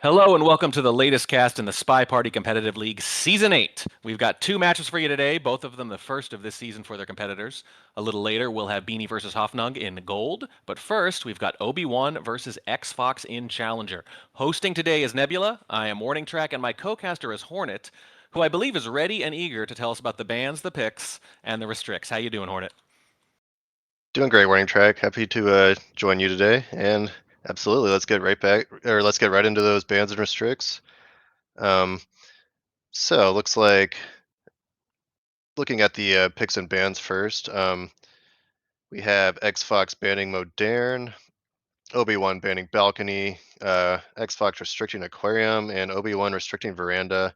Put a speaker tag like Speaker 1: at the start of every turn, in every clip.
Speaker 1: Hello and welcome to the latest cast in the Spy Party Competitive League Season 8. We've got two matches for you today, both of them the first of this season for their competitors. A little later, we'll have Beanie versus Hoffnung in gold, but first, we've got Obi-Wan versus xFox in Challenger. Hosting today is Nebula, I am Warning Track, and my co-caster is Hornet, who I believe is ready and eager to tell us about the bans, the picks, and the restricts. How you doing, Hornet?
Speaker 2: Doing great, Warning Track. Happy to join you today, and absolutely, let's get right into those bans and restricts. Um, looks like looking at the picks and bans first. We have xFox banning Modern, Obi-Wan banning Balcony, xFox restricting Aquarium, and Obi-Wan restricting Veranda.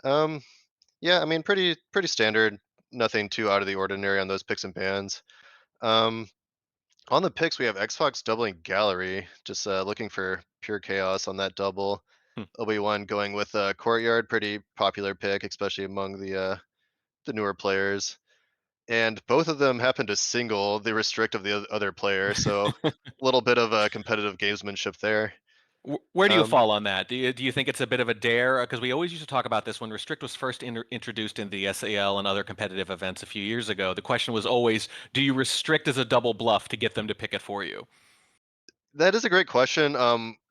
Speaker 2: Um, yeah, I mean, pretty standard. Nothing too out of the ordinary on those picks and bans. Um, On the picks, we have Xbox doubling Gallery, just looking for pure chaos on that double.
Speaker 1: Hmm.
Speaker 2: Obi-Wan going with Courtyard, pretty popular pick, especially among the newer players. And both of them happen to single the restrict of the other player, so a little bit of competitive gamesmanship there.
Speaker 1: Where do you
Speaker 2: Um,
Speaker 1: fall on that? Do you think it's a bit of a dare? Because we always used to talk about this when Restrict was first introduced in the SAL and other competitive events a few years ago. The question was always, do you restrict as a double bluff to get them to pick it for you?
Speaker 2: that is a great question.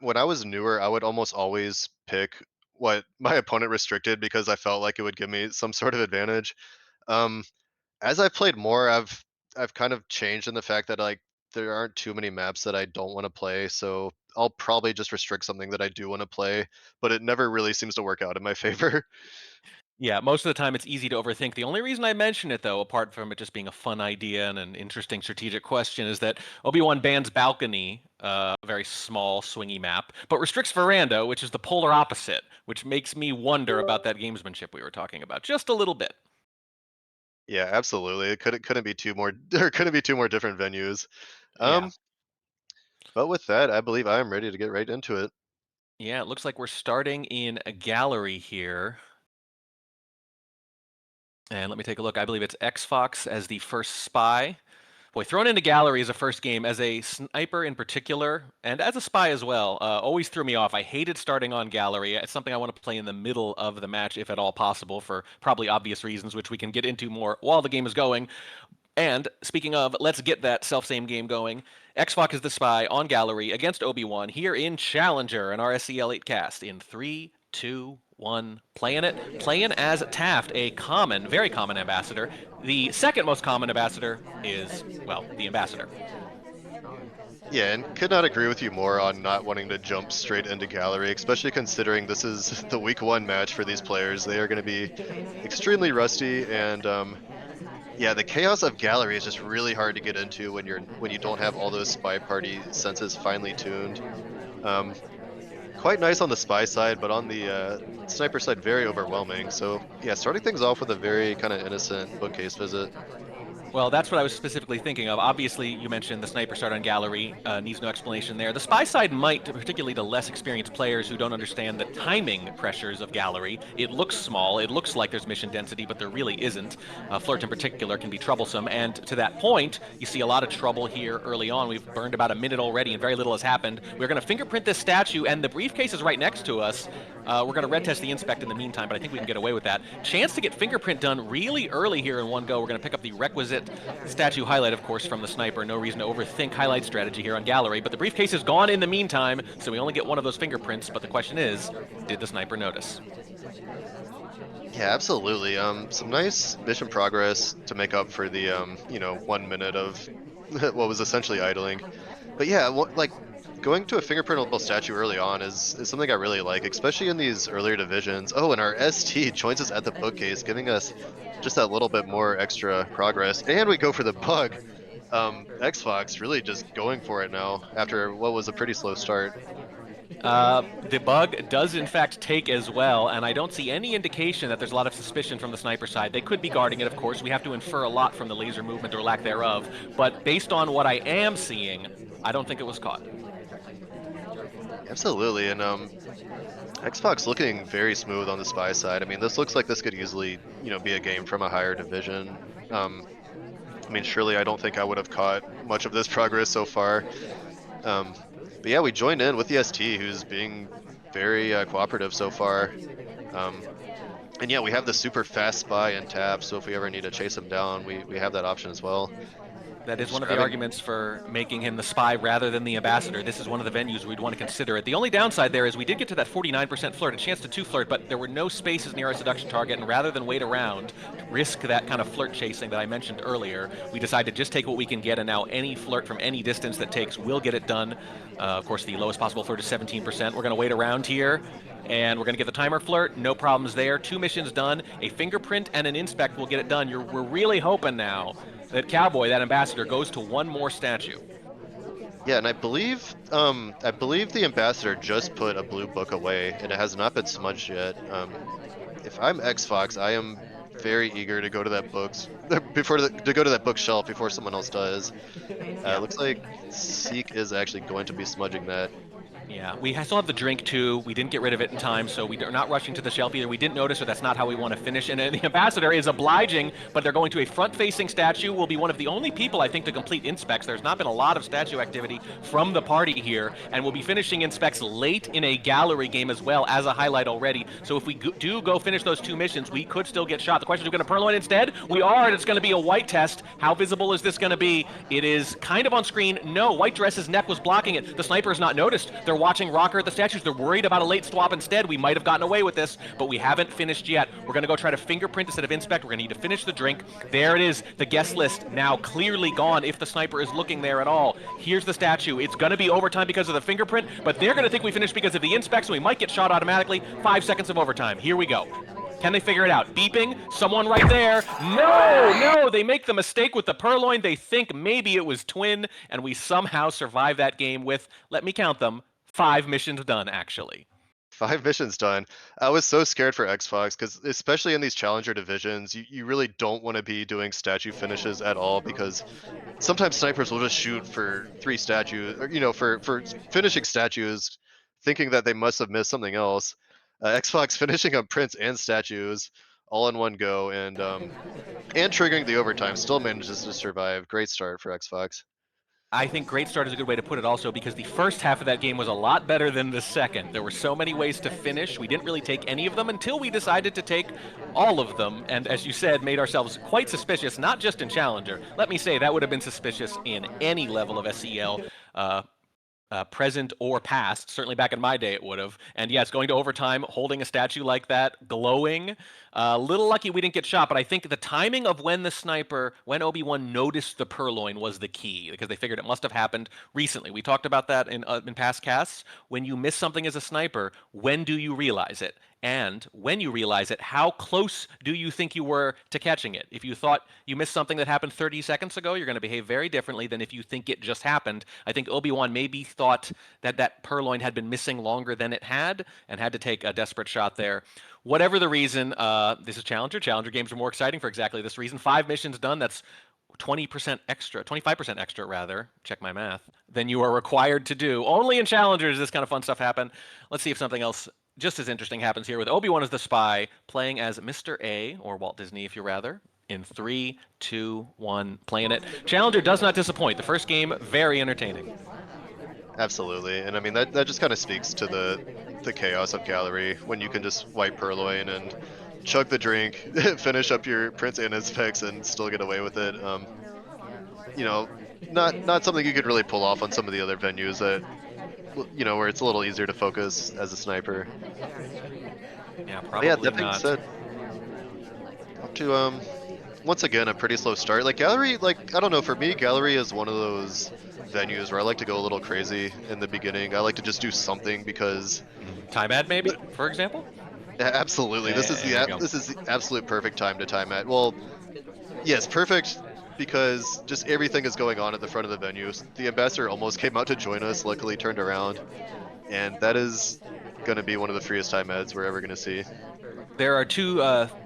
Speaker 2: When I was newer, I would almost always pick what my opponent restricted because I felt like it would give me some sort of advantage. Um, as I've played more, I've kind of changed in the fact that like there aren't too many maps that I don't want to play, so I'll probably just restrict something that I do want to play, but it never really seems to work out in my favor.
Speaker 1: Yeah, most of the time it's easy to overthink. The only reason I mention it, though, apart from it just being a fun idea and an interesting strategic question, is that Obi-Wan bans Balcony, a very small, swingy map, but restricts Veranda, which is the polar opposite, which makes me wonder about that gamesmanship we were talking about just a little bit.
Speaker 2: Yeah, absolutely. It couldn't be two more there couldn't be two more different venues.
Speaker 1: Yeah.
Speaker 2: Um, but with that, I believe I am ready to get right into it.
Speaker 1: Yeah, it looks like we're starting in a gallery here. And let me take a look. I believe it's xFox as the first spy. Boy, thrown into gallery as a first game, as a sniper in particular, and as a spy as well, always threw me off. I hated starting on gallery. It's something I want to play in the middle of the match, if at all possible, for probably obvious reasons, which we can get into more while the game is going. And speaking of, let's get that self-same game going. xFox is the spy on gallery against Obi-Wan here in Challenger, an SCL8 cast in 3, 2, 1. Playing it. Playing as Taft, a common, very common ambassador. The second most common ambassador is, well, the ambassador.
Speaker 2: Yeah, and could not agree with you more on not wanting to jump straight into gallery, especially considering this is the week one match for these players. They are going to be extremely rusty, and yeah, the chaos of gallery is just really hard to get into when you don't have all those spy party senses finely tuned. Um, Quite nice on the spy side, but on the sniper side, very overwhelming. So yeah, starting things off with a very kind of innocent bookcase visit.
Speaker 1: Well, that's what I was specifically thinking of. Obviously, you mentioned the sniper start on gallery, needs no explanation there. The spy side might, particularly to less experienced players who don't understand the timing pressures of gallery. It looks small, it looks like there's mission density, but there really isn't. Flirt in particular can be troublesome, and to that point, you see a lot of trouble here early on. We've burned about a minute already, and very little has happened. We're going to fingerprint this statue, and the briefcase is right next to us. We're going to red test the inspect in the meantime, but I think we can get away with that. Chance to get fingerprint done really early here in one go. We're going to pick up the requisite statue highlight, of course, from the sniper. No reason to overthink highlight strategy here on gallery, but the briefcase is gone in the meantime, so we only get one of those fingerprints. But the question is, did the sniper notice?
Speaker 2: Yeah, absolutely. Some nice mission progress to make up for the 1 minute of what was essentially idling. But yeah, like going to a fingerprintable statue early on is something I really like, especially in these earlier divisions. Oh, and our ST joins us at the bookcase, giving us just that little bit more extra progress. And we go for the bug. Xbox really just going for it now after what was a pretty slow start.
Speaker 1: The bug does in fact take as well, and I don't see any indication that there's a lot of suspicion from the sniper side. They could be guarding it, of course. We have to infer a lot from the laser movement or lack thereof, but based on what I am seeing, I don't think it was caught.
Speaker 2: Absolutely, and Xbox looking very smooth on the spy side. I mean, this looks like this could easily, be a game from a higher division. Um, I mean, surely I don't think I would have caught much of this progress so far. Um, but yeah, we joined in with the ST, who's being very cooperative so far. Um, and yeah, we have the super fast spy and tab, so if we ever need to chase him down, we have that option as well.
Speaker 1: That is
Speaker 2: Just
Speaker 1: one of the
Speaker 2: grabbing.
Speaker 1: arguments for making him the spy rather than the ambassador. This is one of the venues we'd want to consider it. The only downside there is we did get to that 49% flirt, a chance to 2 flirt, but there were no spaces near our seduction target, and rather than wait around, risk that kind of flirt chasing that I mentioned earlier, we decided to just take what we can get, and now any flirt from any distance that takes will get it done. Of course, the lowest possible flirt is 17%. We're going to wait around here, and we're going to get the timer flirt. No problems there. 2 missions done. A fingerprint and an inspect will get it done. We're really hoping now that Cowboy, that ambassador, goes to one more statue.
Speaker 2: Yeah, and I believe the ambassador just put a blue book away, and it has not been smudged yet. If I'm xFox, I am very eager to go to that books to go to that bookshelf before someone else does.
Speaker 1: Yeah.
Speaker 2: Looks like Seek is actually going to be smudging that.
Speaker 1: Yeah, we still have the drink too. We didn't get rid of it in time, so we're not rushing to the shelf either. We didn't notice, or that's not how we want to finish. And the ambassador is obliging, but they're going to a front-facing statue. Will be one of the only people I think to complete inspects. There's not been a lot of statue activity from the party here, and we'll be finishing inspects late in a gallery game as well as a highlight already. So if we do go finish those 2 missions, we could still get shot. The question is, are we going to purloin instead? We are, and it's going to be a white test. How visible is this going to be? It is kind of on screen. No, white dress's neck was blocking it. The sniper has not noticed. They're watching Rocker at the statues. They're worried about a late swap instead. We might have gotten away with this, but we haven't finished yet. We're going to go try to fingerprint instead of inspect. We're going to need to finish the drink. There it is. The guest list now clearly gone if the sniper is looking there at all. Here's the statue. It's going to be overtime because of the fingerprint, but they're going to think we finished because of the inspect, so we might get shot automatically. 5 seconds of overtime. Here we go. Can they figure it out? Beeping. Someone right there. No, they make the mistake with the purloin. They think maybe it was twin, and we somehow survive that game with, let me count them, 5 missions done, actually.
Speaker 2: 5 missions done. I was so scared for xFox because especially in these challenger divisions, you really don't want to be doing statue finishes at all because sometimes snipers will just shoot for 3 statues, or for finishing statues, thinking that they must have missed something else. Xbox finishing up prints and statues all in one go, and triggering the overtime still manages to survive. Great start for Xbox.
Speaker 1: I think great start is a good way to put it also because the first half of that game was a lot better than the second. There were so many ways to finish. We didn't really take any of them until we decided to take all of them. And as you said, made ourselves quite suspicious, not just in Challenger. Let me say, that would have been suspicious in any level of SCL. Present or past. Certainly back in my day it would have. And yes, going to overtime, holding a statue like that, glowing. A little lucky we didn't get shot, but I think the timing of when Obi-Wan noticed the purloin was the key, because they figured it must have happened recently. We talked about that in past casts. When you miss something as a sniper, when do you realize it? And when you realize it, how close do you think you were to catching it? If you thought you missed something that happened 30 seconds ago, you're going to behave very differently than if you think it just happened. I think Obi-Wan maybe thought that purloin had been missing longer than it had and had to take a desperate shot there. Whatever the reason, this is Challenger. Challenger games are more exciting for exactly this reason. 5 missions done, that's 20% extra, 25% extra rather, check my math, than you are required to do. Only in Challengers does this kind of fun stuff happen. Let's see if something else just as interesting happens here with Obi-Wan as the spy, playing as Mr. A, or Walt Disney if you rather, in 3, 2, 1, playing it. Challenger does not disappoint. The first game, very entertaining.
Speaker 2: Absolutely, and I mean that just kind of speaks to the chaos of Gallery when you can just wipe Purloin and chug the drink, finish up your Prince and his specs, and still get away with it. You know, not something you could really pull off on some of the other venues that where it's a little easier to focus as a sniper.
Speaker 1: Yeah,
Speaker 2: But yeah,
Speaker 1: probably
Speaker 2: that being
Speaker 1: not.
Speaker 2: said, up to once again a pretty slow start. Like Gallery, like I don't know, for me, Gallery is one of those venues where I like to go a little crazy in the beginning. I like to just do something because
Speaker 1: Time ad, maybe, for example?
Speaker 2: absolutely
Speaker 1: There you go.
Speaker 2: this is the absolute perfect time to time at. Well, yes, perfect because just everything is going on at the front of the venue. The ambassador almost came out to join us, luckily turned around, and that is going to be one of the freest time ads we're ever going to see.
Speaker 1: There are two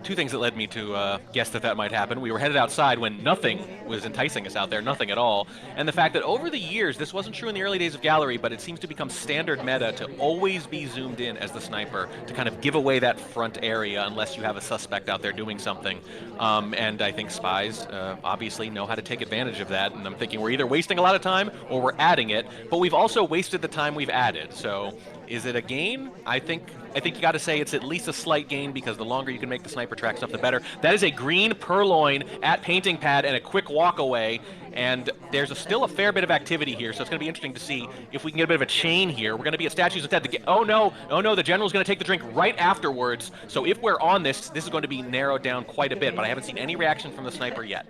Speaker 1: things that led me to guess that that might happen. We were headed outside when nothing was enticing us out there, nothing at all. And the fact that over the years, this wasn't true in the early days of Gallery, but it seems to become standard meta to always be zoomed in as the sniper to kind of give away that front area unless you have a suspect out there doing something. And I think spies obviously know how to take advantage of that. And I'm thinking we're either wasting a lot of time or we're adding it, but we've also wasted the time we've added. So is it a gain? I think you got to say it's at least a slight gain because the longer you can make the sniper track stuff, the better. That is a green purloin at painting pad and a quick walk away. And there's still a fair bit of activity here, so it's going to be interesting to see if we can get a bit of a chain here. We're going to be at statues instead. Oh no, the general's going to take the drink right afterwards. So if we're on this is going to be narrowed down quite a bit, but I haven't seen any reaction from the sniper yet.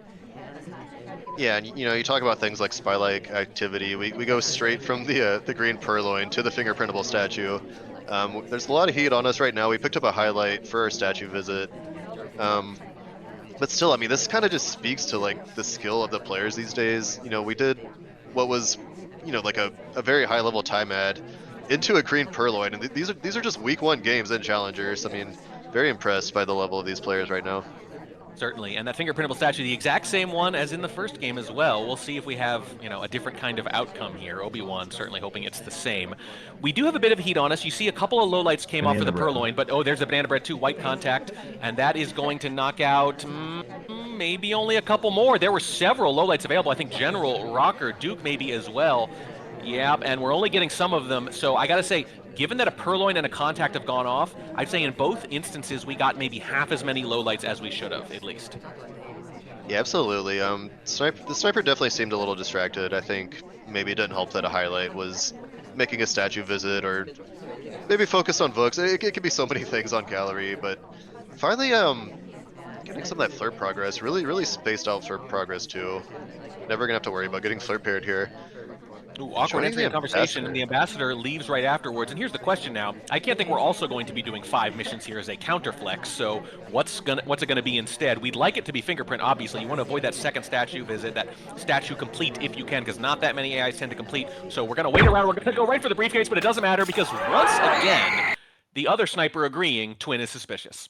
Speaker 2: Yeah, and you talk about things like spy-like activity. We go straight from the green purloin to the fingerprintable statue. There's a lot of heat on us right now. We picked up a highlight for our statue visit. But still, I mean, this kind of just speaks to like the skill of the players these days. We did what was, like a very high level time ad into a green purloin, and these are just week one games and challengers. I mean, very impressed by the level of these players right now.
Speaker 1: Certainly, and that fingerprintable statue, the exact same one as in the first game as well. We'll see if we have, a different kind of outcome here. Obi-Wan certainly hoping it's the same. We do have a bit of heat on us. You see a couple of lowlights came off for the purloin, but there's a banana bread too, white contact, and that is going to knock out maybe only a couple more. There were several lowlights available. I think General, Rocker, Duke maybe as well. Yeah, and we're only getting some of them. So I got to say, given that a purloin and a contact have gone off, I'd say in both instances we got maybe half as many lowlights as we should have, at least.
Speaker 2: Yeah, absolutely. The sniper definitely seemed a little distracted. I think maybe it didn't help that a highlight was making a statue visit, or maybe focus on books. It could be so many things on gallery, but finally, getting some of that flirt progress. Really spaced out flirt progress too. Never gonna have to worry about getting flirt paired here.
Speaker 1: Ooh, awkward
Speaker 2: Joining
Speaker 1: entry
Speaker 2: the
Speaker 1: in conversation, and
Speaker 2: ambassador.
Speaker 1: the ambassador leaves right afterwards. And here's the question now. I can't think we're also going to be doing 5 missions here as a counterflex, so what's it gonna be instead? We'd like it to be fingerprint, obviously. You want to avoid that second statue visit, that statue complete if you can, because not that many AIs tend to complete. So we're gonna wait around, we're gonna go right for the briefcase, but it doesn't matter because once again, the other sniper agreeing Twin is suspicious.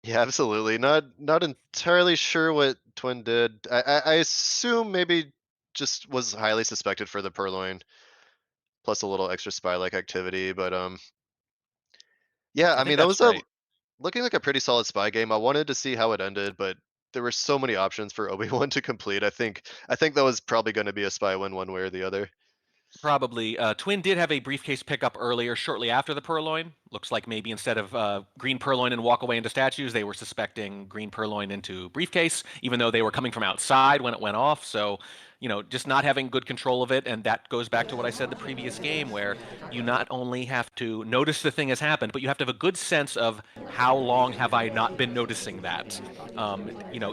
Speaker 2: Yeah, absolutely. Not entirely sure what Twin did. I assume maybe just was highly suspected for the purloin, plus a little extra spy-like activity. But yeah,
Speaker 1: I
Speaker 2: I
Speaker 1: think
Speaker 2: mean that
Speaker 1: that's
Speaker 2: was a
Speaker 1: right.
Speaker 2: looking like a pretty solid spy game. I wanted to see how it ended, but there were so many options for Obi-Wan to complete. I think that was probably going to be a spy win one way or the other.
Speaker 1: Probably. Twin did have a briefcase pickup earlier, shortly after the purloin. Looks like maybe instead of green purloin and walk away into statues, they were suspecting green purloin into briefcase, even though they were coming from outside when it went off. So, just not having good control of it. And that goes back to what I said the previous game, where you not only have to notice the thing has happened, but you have to have a good sense of how long have I not been noticing that.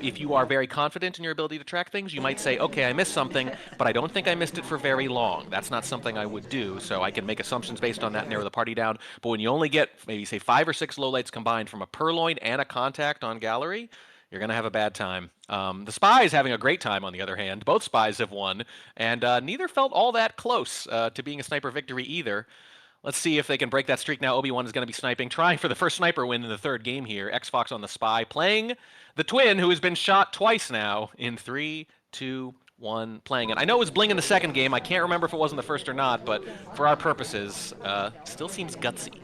Speaker 1: If you are very confident in your ability to track things, you might say, okay, I missed something, but I don't think I missed it for very long. That's not something I would do, so I can make assumptions based on that and narrow the party down. But when you only get maybe say 5 or 6 lowlights combined from a purloin and a contact on gallery, you're going to have a bad time. The spy is having a great time, on the other hand. Both spies have won, and neither felt all that close to being a sniper victory either. Let's see if they can break that streak now. Obi-Wan is going to be sniping, trying for the first sniper win in the third game here. xFox on the spy, playing the twin, who has been shot twice now in 3, 2, 1, playing it. I know it was Bling in the second game. I can't remember if it was in the first or not, but for our purposes, still seems gutsy.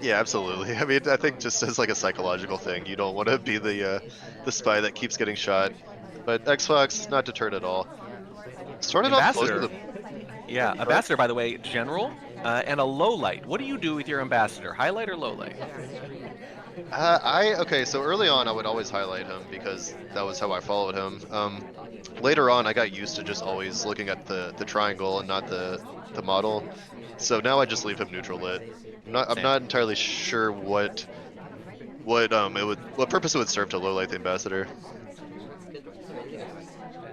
Speaker 2: Yeah, absolutely. I mean, I think just as like a psychological thing, you don't want to be the spy that keeps getting shot. But xFox not deterred at all. Started off close to
Speaker 1: Ambassador,
Speaker 2: the.
Speaker 1: yeah,
Speaker 2: Go ahead.
Speaker 1: ambassador, by the way, general, and a low light. What do you do with your ambassador? Highlight or low light?
Speaker 2: Okay, so early on I would always highlight him because that was how I followed him. Later on I got used to just always looking at the triangle and not the model. So now I just leave him neutral lit. I'm
Speaker 1: Same.
Speaker 2: not entirely sure what purpose it would serve to lowlight the ambassador.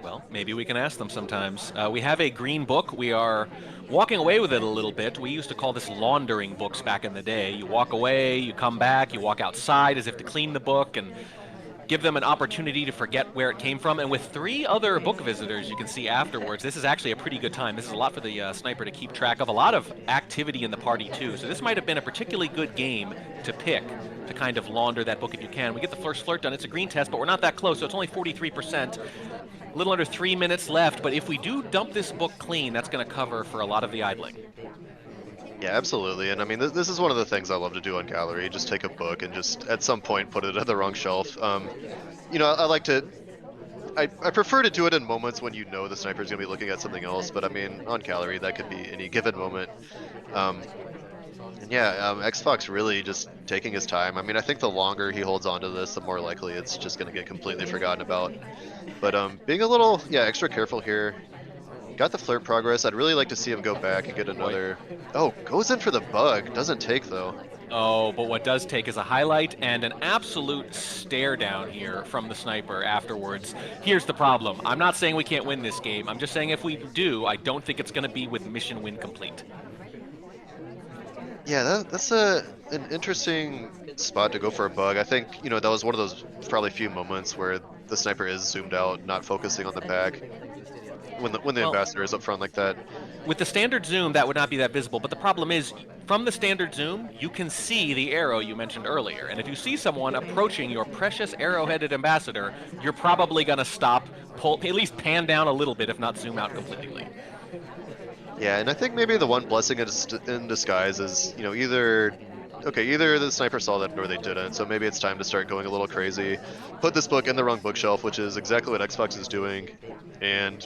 Speaker 1: Well, maybe we can ask them sometimes. We have a green book. We are walking away with it a little bit. We used to call this laundering books back in the day. You walk away, you come back, you walk outside as if to clean the book, and give them an opportunity to forget where it came from. And with 3 other book visitors, you can see afterwards, this is actually a pretty good time. This is a lot for the sniper to keep track of. A lot of activity in the party, too. So this might have been a particularly good game to pick to kind of launder that book if you can. We get the first flirt done. It's a green test, but we're not that close, so it's only 43%. A little under 3 minutes left, but if we do dump this book clean, that's going to cover for a lot of the idling.
Speaker 2: Yeah, absolutely. And I mean, this is one of the things I love to do on Gallery. Just take a book and just at some point put it at the wrong shelf. I like to. I prefer to do it in moments when you know the sniper's gonna be looking at something else. But I mean, on Gallery, that could be any given moment. Um, and yeah, xFox really just taking his time. I mean, I think the longer he holds on to this, the more likely it's just gonna get completely forgotten about. But being a little, yeah, extra careful here. Got the flirt progress. I'd really like to see him go back and get
Speaker 1: Boy.
Speaker 2: another. Oh, goes in for the bug. Doesn't take though.
Speaker 1: Oh, but what does take is a highlight and an absolute stare down here from the sniper afterwards. Here's the problem. I'm not saying we can't win this game. I'm just saying if we do, I don't think it's going to be with mission win complete.
Speaker 2: Yeah, that's an interesting spot to go for a bug. I think, that was one of those probably few moments where the sniper is zoomed out, not focusing on the back when the
Speaker 1: Well,
Speaker 2: ambassador is up front like that.
Speaker 1: with the standard zoom, that would not be that visible. But the problem is, from the standard zoom, you can see the arrow you mentioned earlier. And if you see someone approaching your precious arrow-headed ambassador, you're probably going to stop, pull, at least pan down a little bit, if not zoom out completely.
Speaker 2: Yeah, and I think maybe the one blessing in disguise is, either the sniper saw that or they didn't. So maybe it's time to start going a little crazy. Put this book in the wrong bookshelf, which is exactly what xFox is doing. And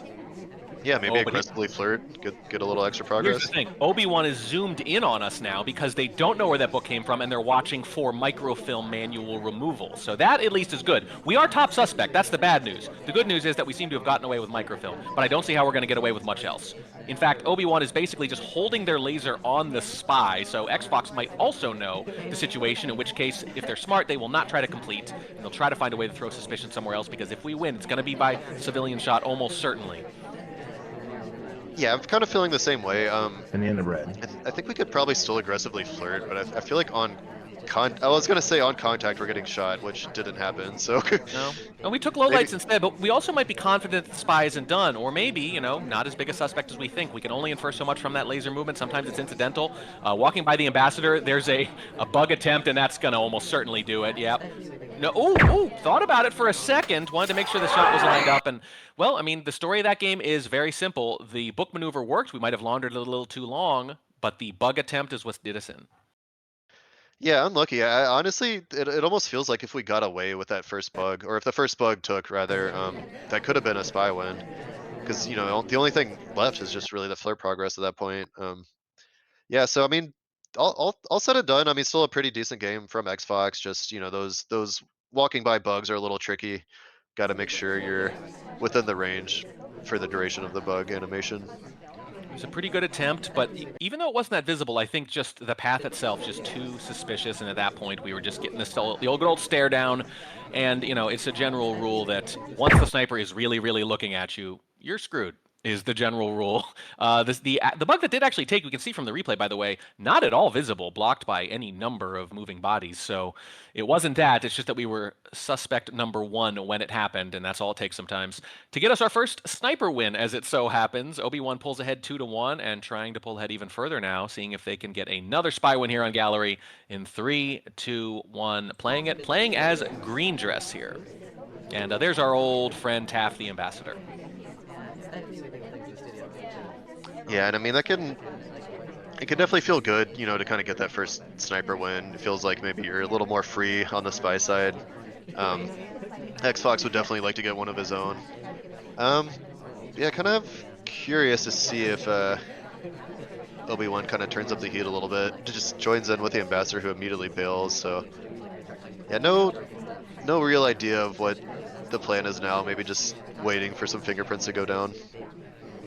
Speaker 2: yeah, maybe
Speaker 1: Oh, but
Speaker 2: aggressively flirt, get a little extra
Speaker 1: here's the
Speaker 2: progress.
Speaker 1: thing. Obi-Wan is zoomed in on us now because they don't know where that book came from and they're watching for microfilm manual removal. So that at least is good. We are top suspect. That's the bad news. The good news is that we seem to have gotten away with microfilm, but I don't see how we're going to get away with much else. In fact, Obi-Wan is basically just holding their laser on the spy, so xFox might also know the situation, in which case, if they're smart, they will not try to complete, and they'll try to find a way to throw suspicion somewhere else, because if we win, it's going to be by civilian shot almost certainly.
Speaker 2: Yeah, I'm kind of feeling the same way.
Speaker 3: Banana bread.
Speaker 2: I think we could probably still aggressively flirt, but I feel like I was gonna say on contact we're getting shot, which didn't happen. So
Speaker 1: No. And we took
Speaker 2: maybe,
Speaker 1: lowlights instead, but we also might be confident that the spy isn't done, or maybe, not as big a suspect as we think. We can only infer so much from that laser movement. Sometimes it's incidental. Walking by the ambassador, there's a bug attempt, and that's going to almost certainly do it. Yep. No, thought about it for a second. Wanted to make sure the shot was lined up. And, well, I mean, the story of that game is very simple. The book maneuver worked. We might have laundered it a little too long, but the bug attempt is what did us in.
Speaker 2: yeah, unlucky. Honestly, it almost feels like if we got away with that first bug, or if the first bug took rather, that could have been a spy win. Because the only thing left is just really the flirt progress at that point. Yeah, so I mean, all said and done, I mean, still a pretty decent game from xFox. Just those walking by bugs are a little tricky. Got to make sure you're within the range for the duration of the bug animation.
Speaker 1: It was a pretty good attempt, but even though it wasn't that visible, I think just the path itself just too suspicious. And at that point, we were just getting the old good old stare down. And it's a general rule that once the sniper is really, really looking at you, you're screwed. Is the general rule. The bug that did actually take, we can see from the replay, by the way, not at all visible, blocked by any number of moving bodies. So it wasn't that. It's just that we were suspect number 1 when it happened, and that's all it takes sometimes. To get us our first sniper win, as it so happens, Obi-Wan pulls ahead 2-1, and trying to pull ahead even further now, seeing if they can get another spy win here on Gallery in 3, 2, 1. Playing as Green Dress here. And there's our old friend Taff, the ambassador.
Speaker 2: Yeah, and I mean it can definitely feel good, to kind of get that first sniper win. It feels like maybe you're a little more free on the spy side. Um, xFox would definitely like to get one of his own. Yeah, kind of curious to see if Obi-Wan kind of turns up the heat a little bit. Just joins in with the ambassador, who immediately bails. So yeah, no real idea of what the plan is now. Maybe just waiting for some fingerprints to go down.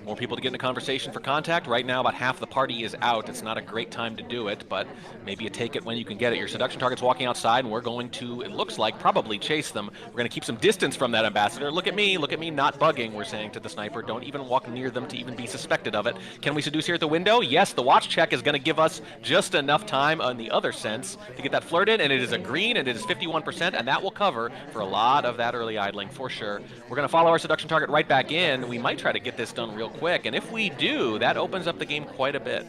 Speaker 1: more people to get in a conversation for contact. Right now, about half the party is out. It's not a great time to do it, but maybe you take it when you can get it. Your seduction target's walking outside, and we're going to, it looks like, probably chase them. We're going to keep some distance from that ambassador. Look at me, not bugging, we're saying to the sniper. Don't even walk near them to even be suspected of it. Can we seduce here at the window? Yes, the watch check is going to give us just enough time on the other sense to get that flirt in, and it is a green, and it is 51%, and that will cover for a lot of that early idling for sure. We're going to follow our seduction target right back in. We might try to get this done real quick, and if we do, that opens up the game quite a bit.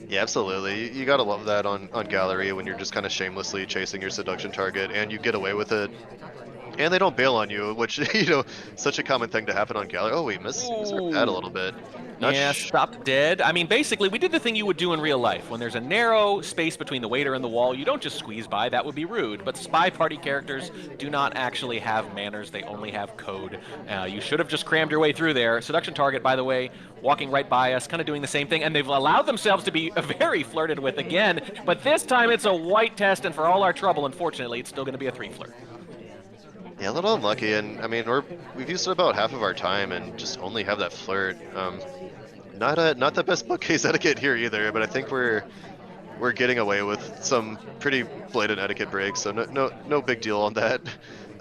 Speaker 2: Yeah, absolutely. You gotta love that on gallery when you're just kind of shamelessly chasing your seduction target and you get away with it, and they don't bail on you, which such a common thing to happen on gallery. Oh, we miss our pad a
Speaker 1: Ooh.
Speaker 2: little bit. Not
Speaker 1: Yeah,
Speaker 2: sh
Speaker 1: stopped dead. I mean, basically, we did the thing you would do in real life. When there's a narrow space between the waiter and the wall, you don't just squeeze by. That would be rude. But spy party characters do not actually have manners. They only have code. You should have just crammed your way through there. Seduction target, by the way, walking right by us, kind of doing the same thing. And they've allowed themselves to be very flirted with again. But this time it's a white test, and for all our trouble, unfortunately, it's still going to be a 3 flirt.
Speaker 2: Yeah, a little unlucky, and I mean we've used about half of our time and just only have that flirt. Not the best bookcase etiquette here either, but I think we're getting away with some pretty blatant etiquette breaks, so no big deal on that.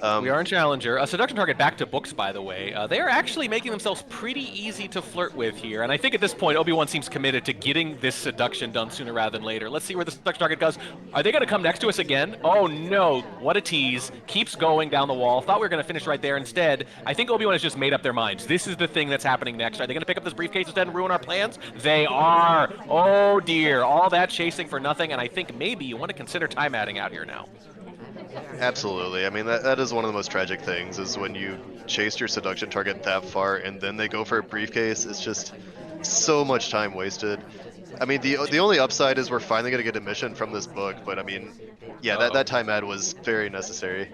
Speaker 1: We
Speaker 2: Um,
Speaker 1: are in Challenger. A seduction target back to books, by the way. They are actually making themselves pretty easy to flirt with here, and I think at this point Obi-Wan seems committed to getting this seduction done sooner rather than later. Let's see where the seduction target goes. Are they going to come next to us again? Oh no! What a tease! Keeps going down the wall. Thought we were going to finish right there. Instead, I think Obi-Wan has just made up their minds. This is the thing that's happening next. Are they going to pick up this briefcase instead and ruin our plans? They are. Oh dear! All that chasing for nothing, and I think maybe you want to consider time adding out here now.
Speaker 2: Absolutely. I mean, that is one of the most tragic things is when you chase your seduction target that far and then they go for a briefcase. It's just so much time wasted. I mean, the only upside is we're finally gonna get a mission from this book, but I mean, yeah,
Speaker 1: Uh
Speaker 2: that
Speaker 1: oh.
Speaker 2: time ad was very necessary.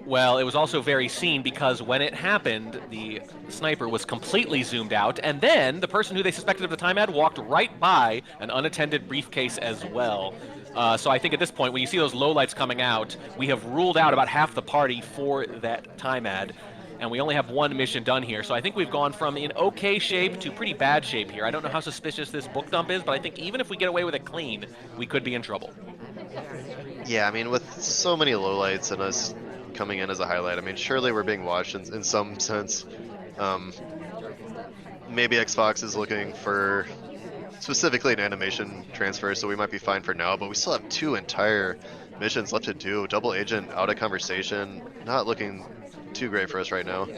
Speaker 1: Well, it was also very seen because when it happened, the sniper was completely zoomed out, and then the person who they suspected of the time ad walked right by an unattended briefcase as well. So I think at this point, when you see those lowlights coming out, we have ruled out about half the party for that time ad, and we only have one mission done here. So I think we've gone from in okay shape to pretty bad shape here. I don't know how suspicious this book dump is, but I think even if we get away with it clean, we could be in trouble.
Speaker 2: Yeah, I mean, with so many lowlights and us coming in as a highlight, I mean, surely we're being watched in some sense. Um, Maybe xFox is looking for specifically an animation transfer, so we might be fine for now, but we still have two entire missions left to do. Double agent out of conversation, not looking too great for us right now.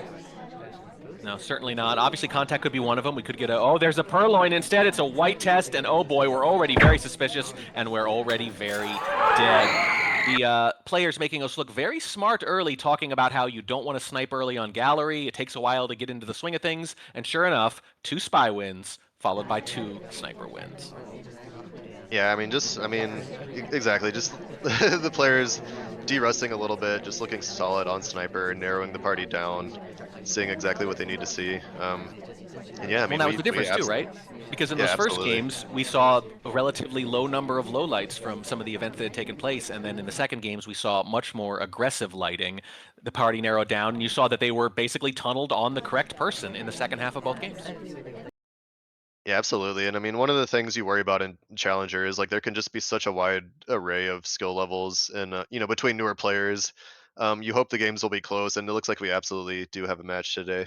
Speaker 1: No, certainly not. Obviously, contact could be one of them. We could get a. Oh, there's a purloin instead. It's a white test, and oh boy, we're already very suspicious, and we're already very dead. The players making us look very smart early, talking about how you don't want to snipe early on gallery. It takes a while to get into the swing of things, and sure enough, 2 spy wins, followed by 2 sniper wins.
Speaker 2: Yeah, I mean, exactly, just the players de-rusting a little bit, just looking solid on sniper, narrowing the party down, seeing exactly what they need to see. And yeah, I
Speaker 1: Well,
Speaker 2: mean,
Speaker 1: that was the
Speaker 2: we
Speaker 1: difference too,
Speaker 2: absolutely,
Speaker 1: right? Because in
Speaker 2: yeah,
Speaker 1: those first
Speaker 2: absolutely.
Speaker 1: games, we saw a relatively low number of lowlights from some of the events that had taken place, and then in the second games, we saw much more aggressive lighting. The party narrowed down, and you saw that they were basically tunneled on the correct person in the second half of both games.
Speaker 2: Yeah, absolutely. And I mean, one of the things you worry about in Challenger is like there can just be such a wide array of skill levels and between newer players. You hope the games will be close, and it looks like we absolutely do have a match today.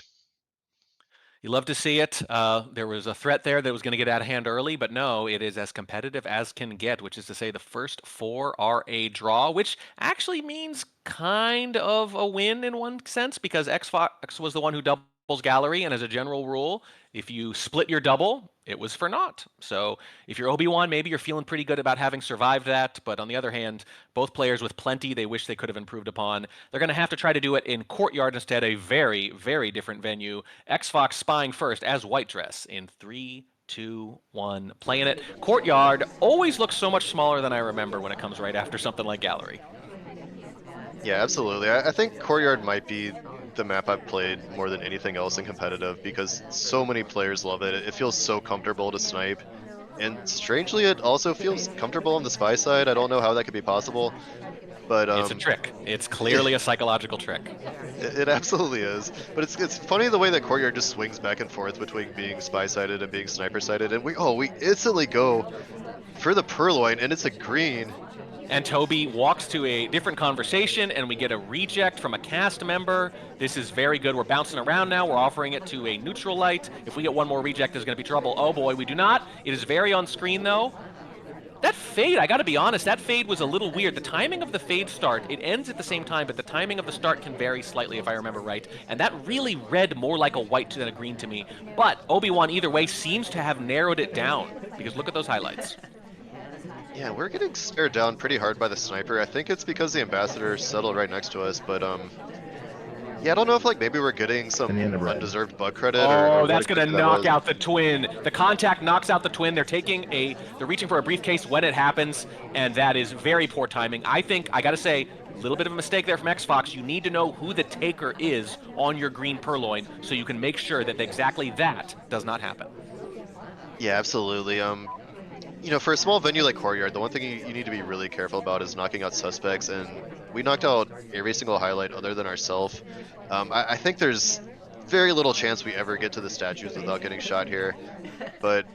Speaker 1: You love to see it. There was a threat there that was going to get out of hand early, but no, it is as competitive as can get, which is to say the first 4 are a draw, which actually means kind of a win in one sense because xFox was the one who doubles gallery, and as a general rule, if you split your double, it was for naught. So if you're Obi-Wan, maybe you're feeling pretty good about having survived that, but on the other hand, both players with plenty they wish they could have improved upon. They're going to have to try to do it in Courtyard instead, a very, very different venue. xFox spying first as White Dress in 3, 2, 1, playing it. Courtyard always looks so much smaller than I remember when it comes right after something like Gallery.
Speaker 2: Yeah, absolutely. I think Courtyard might be the map I've played more than anything else in competitive because so many players love it. It feels so comfortable to snipe. And strangely, it also feels comfortable on the spy side. I don't know how that could be possible, but
Speaker 1: It's a trick. It's clearly a psychological trick.
Speaker 2: it absolutely is. But it's funny the way that Courtyard just swings back and forth between being spy sided and being sniper sided, and we instantly go for the purloin, and it's a green.
Speaker 1: And Toby walks to a different conversation, and we get a reject from a cast member. This is very good. We're bouncing around now. We're offering it to a neutral light. If we get one more reject, there's going to be trouble. Oh boy, we do not. It is very on screen though. That fade, I gotta be honest, that fade was a little weird. The timing of the fade start, it ends at the same time, but the timing of the start can vary slightly if I remember right. And that really read more like a white than a green to me. But Obi-Wan, either way, seems to have narrowed it down, because look at those highlights.
Speaker 2: Yeah, we're getting stared down pretty hard by the sniper. I think it's because the ambassador settled right next to us, but yeah, I don't know if like maybe we're getting some undeserved bug credit or
Speaker 1: Oh,
Speaker 2: what
Speaker 1: that's gonna
Speaker 2: exactly that
Speaker 1: knock
Speaker 2: was.
Speaker 1: out the twin. The contact knocks out the twin. They're reaching for a briefcase when it happens, and that is very poor timing. I think, I gotta say, a little bit of a mistake there from xFox. You need to know who the taker is on your green purloin so you can make sure that exactly that does not happen.
Speaker 2: Yeah, absolutely. For a small venue like Courtyard, the one thing you need to be really careful about is knocking out suspects, and we knocked out every single highlight other than ourselves. I think there's very little chance we ever get to the statues without getting shot here, but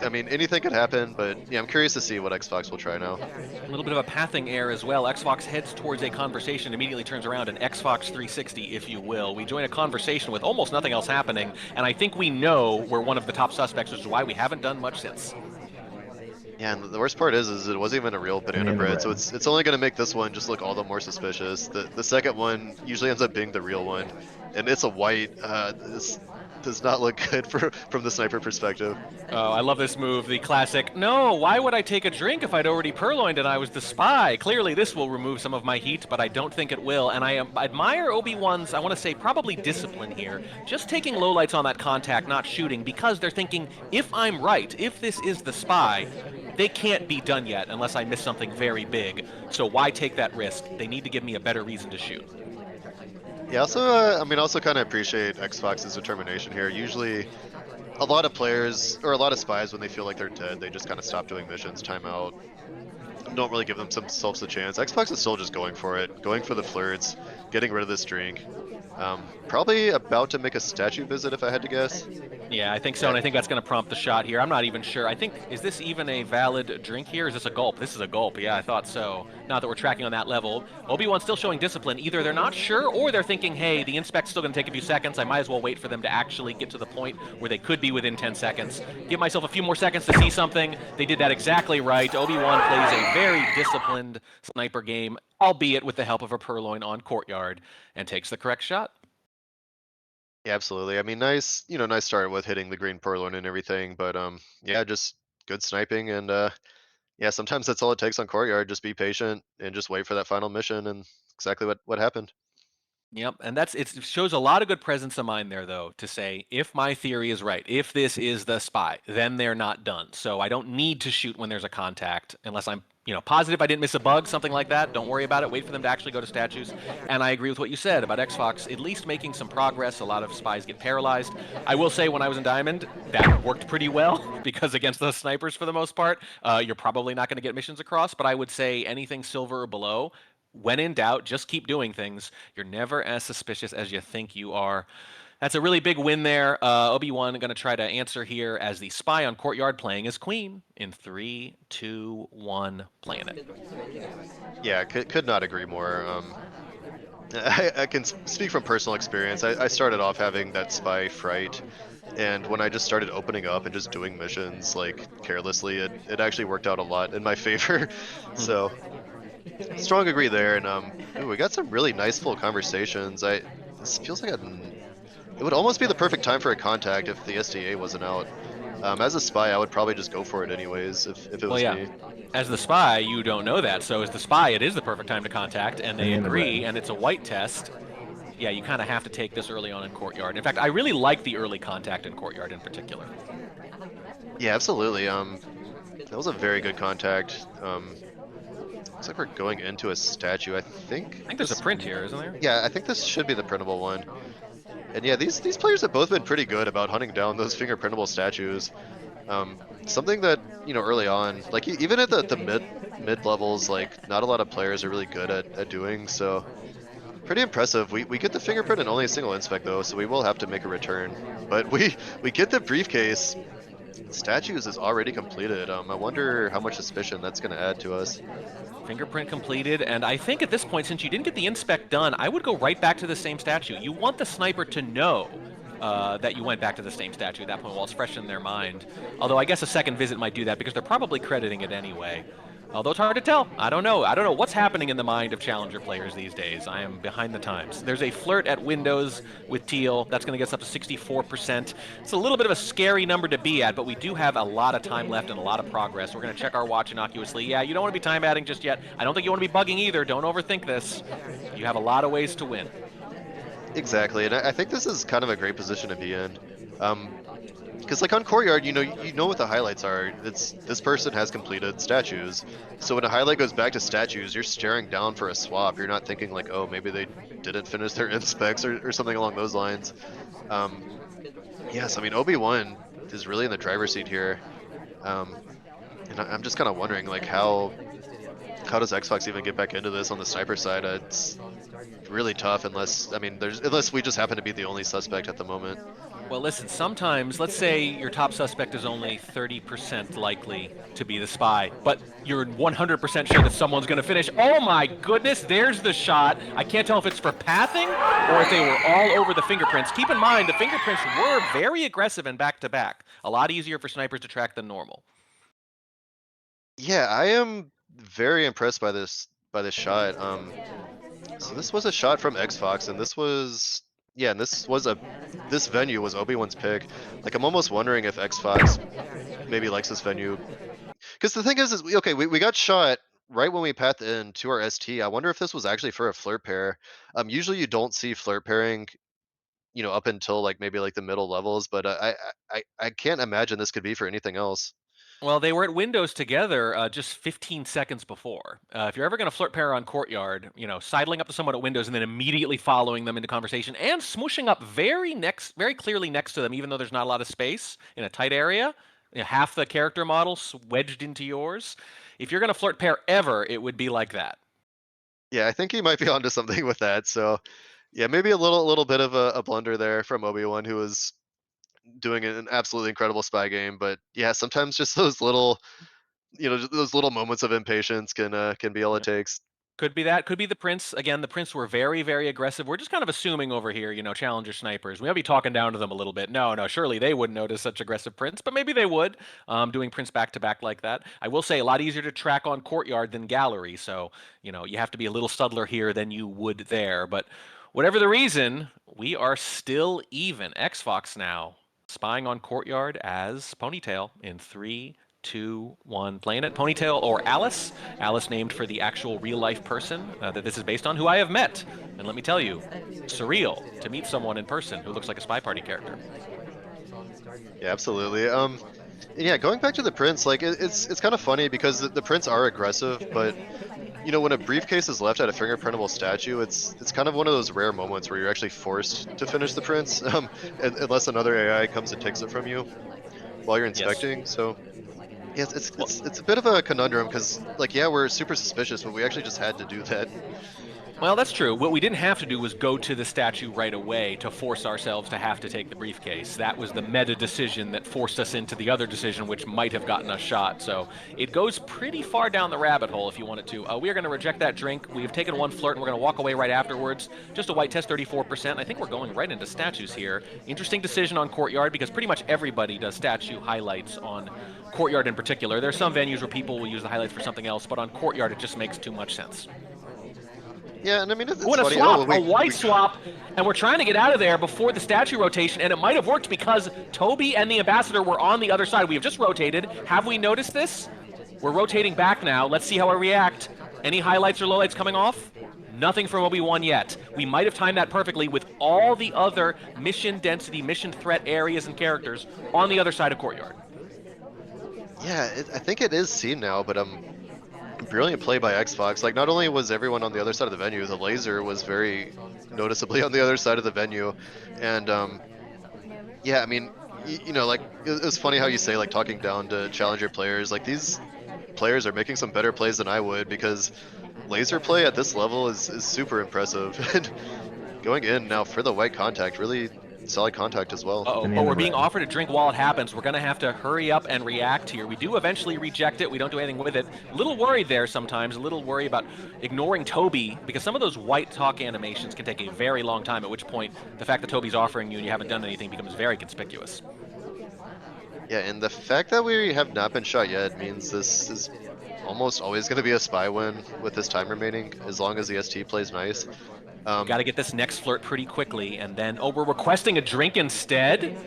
Speaker 2: I mean, anything could happen, but yeah, I'm curious to see what xFox will try now.
Speaker 1: A little bit of a pathing error as well. xFox heads towards a conversation, immediately turns around, an xFox 360, if you will. We join a conversation with almost nothing else happening, and I think we know we're one of the top suspects, which is why we haven't done much since.
Speaker 2: Yeah, and the worst part is it wasn't even a real banana bread, so it's only gonna make this one just look all the more suspicious. The second one usually ends up being the real one, and it's a white. This does not look good from the sniper perspective.
Speaker 1: Oh, I love this move. The classic, no, why would I take a drink if I'd already purloined and I was the spy? Clearly, this will remove some of my heat, but I don't think it will. And I admire Obi-Wan's, I want to say, probably discipline here. Just taking lowlights on that contact, not shooting, because they're thinking, if I'm right, if this is the spy, they can't be done yet unless I miss something very big. So why take that risk? They need to give me a better reason to shoot.
Speaker 2: Yeah, also, also kind of appreciate xFox's determination here. Usually, a lot of players or a lot of spies, when they feel like they're dead, they just kind of stop doing missions, time out, don't really give themselves a chance. xFox is still just going for it, going for the flirts, getting rid of this drink. Probably about to make a statue visit if I had to guess.
Speaker 1: Yeah, I think so,
Speaker 2: Yeah,
Speaker 1: and I think that's going to prompt the shot here. I'm not even sure. I think, is this even a valid drink here? Is this a gulp? This is a gulp. Yeah, I thought so. Not that we're tracking on that level. Obi-Wan's still showing discipline. Either they're not sure, or they're thinking, hey, the inspect's still going to take a few seconds. I might as well wait for them to actually get to the point where they could be within 10 seconds. Give myself a few more seconds to see something. They did that exactly right. Obi-Wan plays a very disciplined sniper game, albeit with the help of a purloin on Courtyard, and takes the correct shot.
Speaker 2: yeah, absolutely. I mean, nice start with hitting the green purloin and everything, but yeah, just good sniping, and yeah, sometimes that's all it takes on Courtyard. Just be patient and just wait for that final mission, and exactly what happened.
Speaker 1: Yep, and it shows a lot of good presence of mind there, though, to say if my theory is right, if this is the spy, then they're not done. So I don't need to shoot when there's a contact unless I'm, positive I didn't miss a bug, something like that. Don't worry about it. Wait for them to actually go to statues. And I agree with what you said about xFox, at least making some progress. A lot of spies get paralyzed. I will say when I was in Diamond, that worked pretty well because against the snipers for the most part, you're probably not going to get missions across. But I would say anything silver or below, when in doubt, just keep doing things. You're never as suspicious as you think you are. That's a really big win there. Obi-Wan going to try to answer here as the spy on Courtyard playing as Queen in 3, 2, 1, playing it.
Speaker 2: Yeah, could not agree more. I can speak from personal experience. I started off having that spy fright, and when I just started opening up and just doing missions like carelessly, it actually worked out a lot in my favor. So strong agree there. And ooh, we got some really nice full conversations. This feels like it would almost be the perfect time for a contact if the SDA wasn't out. As a spy, I would probably just go for it anyways if it
Speaker 1: Well,
Speaker 2: was
Speaker 1: yeah.
Speaker 2: me.
Speaker 1: As the spy, you don't know that. So as the spy, it is the perfect time to contact, and they agree, and it's a white test. Yeah, you kind of have to take this early on in Courtyard. In fact, I really like the early contact in Courtyard in particular.
Speaker 2: Yeah, absolutely. That was a very good contact. Looks like we're going into a statue. I think
Speaker 1: I think there's a
Speaker 2: this.
Speaker 1: print here, isn't there?
Speaker 2: Yeah, I think this should be the printable one. And yeah, these players have both been pretty good about hunting down those fingerprintable statues. Um, Something that early on, like even at the mid levels, like not a lot of players are really good at doing. So pretty impressive. We get the fingerprint in only a single inspect though, so we will have to make a return. But we get the briefcase. Statues is already completed. I wonder how much suspicion that's going to add to us.
Speaker 1: Fingerprint completed, and I think at this point, since you didn't get the inspect done, I would go right back to the same statue. You want the sniper to know that you went back to the same statue at that point while it's fresh in their mind. Although I guess a second visit might do that because they're probably crediting it anyway. Although it's hard to tell. I don't know. I don't know what's happening in the mind of challenger players these days. I am behind the times. There's a flirt at Windows with Teal. That's going to get us up to 64%. It's a little bit of a scary number to be at, but we do have a lot of time left and a lot of progress. We're going to check our watch innocuously. Yeah, you don't want to be time adding just yet. I don't think you want to be bugging either. Don't overthink this. You have a lot of ways to win.
Speaker 2: Exactly, and I think this is kind of a great position to be in. Because like on Courtyard, you know what the highlights are. It's this person has completed statues. So when a highlight goes back to statues, you're staring down for a swap. You're not thinking like, oh, maybe they didn't finish their inspects or something along those lines. Um, yes, I mean Obi-Wan is really in the driver's seat here. Um, and I'm just kind of wondering like how does xFox even get back into this on the sniper side? It's really tough unless I mean there's unless we just happen to be the only suspect at the moment.
Speaker 1: Well, listen, sometimes, let's say your top suspect is only 30% likely to be the spy, but you're 100% sure that someone's going to finish. Oh my goodness, there's the shot. I can't tell if it's for pathing or if they were all over the fingerprints. Keep in mind, the fingerprints were very aggressive and back to back. A lot easier for snipers to track than normal.
Speaker 2: Yeah, I am very impressed by this shot. So this was a shot from xFox, and this was yeah, and this venue was Obi-Wan's pick. Like I'm almost wondering if xFox maybe likes this venue because the thing is okay, we got shot right when we pathed in to our ST. I wonder if this was actually for a flirt pair. Usually you don't see flirt pairing, up until like maybe like the middle levels, but I can't imagine this could be for anything else.
Speaker 1: Well, they were at Windows together just 15 seconds before. If you're ever going to flirt pair on Courtyard, sidling up to someone at Windows and then immediately following them into conversation and smooshing up very clearly next to them, even though there's not a lot of space in a tight area, half the character model wedged into yours. If you're going to flirt pair ever, it would be like that.
Speaker 2: Yeah, I think he might be onto something with that. So, yeah, maybe a little bit of a blunder there from Obi-Wan, who was doing an absolutely incredible spy game. But yeah, sometimes just those little, just those little moments of impatience can be all it takes.
Speaker 1: Could be that. Could be the Prince. Again, the Prince were very, very aggressive. We're just kind of assuming over here, challenger snipers. We might be talking down to them a little bit. No, no, surely they wouldn't notice such aggressive Prince, but maybe they would, doing Prince back to back like that. I will say a lot easier to track on Courtyard than Gallery, so, you have to be a little subtler here than you would there. But whatever the reason, we are still even. xFox now spying on Courtyard as Ponytail in 3, 2, 1. Playing it, Ponytail or Alice. Alice named for the actual real life person that this is based on, who I have met. And let me tell you, surreal to meet someone in person who looks like a SpyParty character.
Speaker 2: Yeah, absolutely. Yeah, going back to the Prince, like it's kind of funny because the Prince are aggressive, but when a briefcase is left at a fingerprintable statue, it's kind of one of those rare moments where you're actually forced to finish the Prince, unless another AI comes and takes it from you while you're
Speaker 1: Yes.
Speaker 2: inspecting. So yeah,
Speaker 1: Well,
Speaker 2: it's a bit of a conundrum because like yeah, we're super suspicious, but we actually just had to do that.
Speaker 1: Well, that's true. What we didn't have to do was go to the statue right away to force ourselves to have to take the briefcase. That was the meta decision that forced us into the other decision, which might have gotten us shot. So it goes pretty far down the rabbit hole if you want it to. We are going to reject that drink. We have taken one flirt and we're going to walk away right afterwards. Just a white test, 34%. I think we're going right into statues here. Interesting decision on Courtyard because pretty much everybody does statue highlights on Courtyard in particular. There are some venues where people will use the highlights for something else, but on Courtyard it just makes too much sense.
Speaker 2: Yeah, and I mean
Speaker 1: Oh,
Speaker 2: it's
Speaker 1: and a
Speaker 2: funny. Oh,
Speaker 1: swap, a white swap, and we're trying to get out of there before the statue rotation, and it might have worked because Toby and the ambassador were on the other side. We have just rotated. Have we noticed this? We're rotating back now. Let's see how I react. Any highlights or lowlights coming off? Nothing from Obi-Wan yet. We might have timed that perfectly with all the other mission density, mission threat areas and characters on the other side of Courtyard.
Speaker 2: yeah, I think it is seen now, but brilliant play by xFox. Like not only was everyone on the other side of the venue, the laser was very noticeably on the other side of the venue, and yeah, I mean you know, like it's funny how you say like talking down to challenger players. Like these players are making some better plays than I would because laser play at this level is super impressive. And going in now for the white contact, really solid contact as well.
Speaker 1: Uh-oh, but we're being offered a drink while it happens. We're going to have to hurry up and react here. We do eventually reject it. We don't do anything with it. A little worried there sometimes, a little worried about ignoring Toby, because some of those white talk animations can take a very long time, at which point the fact that Toby's offering you and you haven't done anything becomes very conspicuous.
Speaker 2: Yeah, and the fact that we have not been shot yet means this is almost always going to be a spy win with this time remaining, as long as the ST plays nice.
Speaker 1: We got to get this next flirt pretty quickly, and then, oh, we're requesting a drink instead?